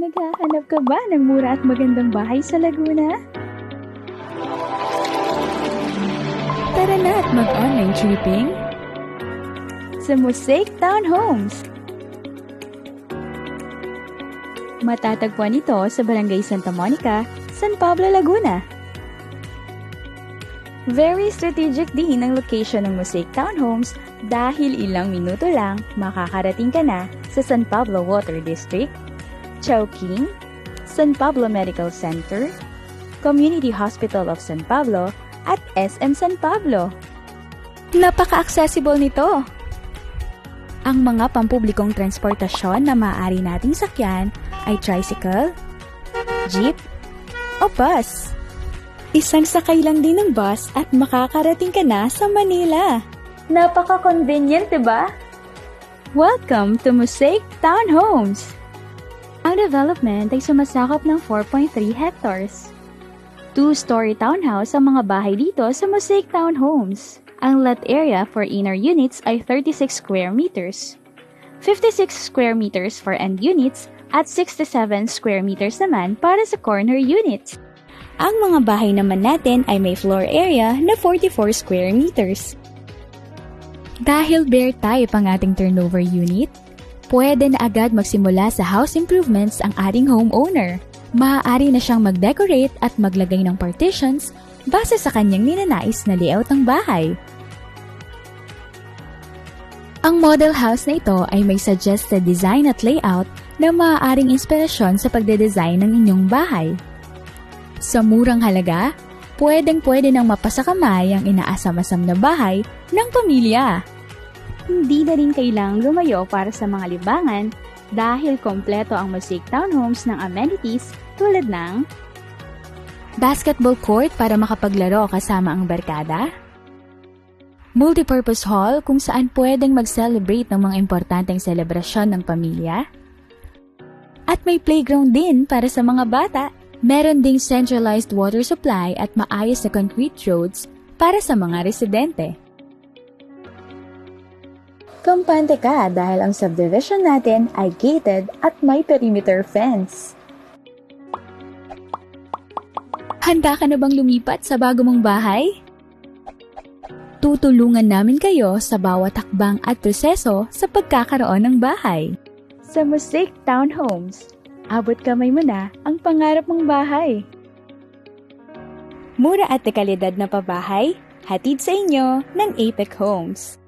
Naghahanap ka ba ng mura at magandang bahay sa Laguna? Tara na at mag-online tripping sa Mosaic Townhomes. Matatagpuan ito sa Barangay Santa Monica, San Pablo, Laguna. Very strategic din ang location ng Mosaic Townhomes dahil ilang minuto lang makakarating ka na sa San Pablo Water District, Chowking, San Pablo Medical Center, Community Hospital of San Pablo, at SM San Pablo. Napaka-accessible nito! Ang mga pampublikong transportasyon na maaari nating sakyan ay tricycle, jeep, o bus. Isang sakay lang din ng bus at makakarating ka na sa Manila. Napaka-convenient, diba? Welcome to Mosaic Townhomes! Ang development ay sumasakop ng 4.3 hectares. 2-story townhouse ang mga bahay dito sa Mosaic Townhomes. Ang lot area for inner units ay 36 square meters, 56 square meters for end units, at 67 square meters naman para sa corner units. Ang mga bahay naman natin ay may floor area na 44 square meters. Dahil bare type ang ating turnover unit, pwede na agad magsimula sa house improvements ang ating homeowner. Maaari na siyang mag-decorate at maglagay ng partitions base sa kanyang ninanais na layout ng bahay. Ang model house na ito ay may suggested design at layout na maaaring inspirasyon sa pagde-design ng inyong bahay. Sa murang halaga, pwedeng-pwede nang mapasakamay ang inaasam-asam na bahay ng pamilya. Hindi na rin kailangang lumayo para sa mga libangan dahil kompleto ang Mosaic Townhomes ng amenities tulad ng basketball court para makapaglaro kasama ang barkada, multipurpose hall kung saan pwedeng mag-celebrate ng mga importanteng selebrasyon ng pamilya, at may playground din para sa mga bata. Meron ding centralized water supply at maayos na concrete roads para sa mga residente. Kampante ka dahil ang subdivision natin ay gated at may perimeter fence. Handa ka na bang lumipat sa bago mong bahay? Tutulungan namin kayo sa bawat hakbang at proseso sa pagkakaroon ng bahay. Sa Mosaic Townhomes, abot kamay mo na ang pangarap mong bahay. Mura at dekalidad na pabahay, hatid sa inyo ng Apex Homes.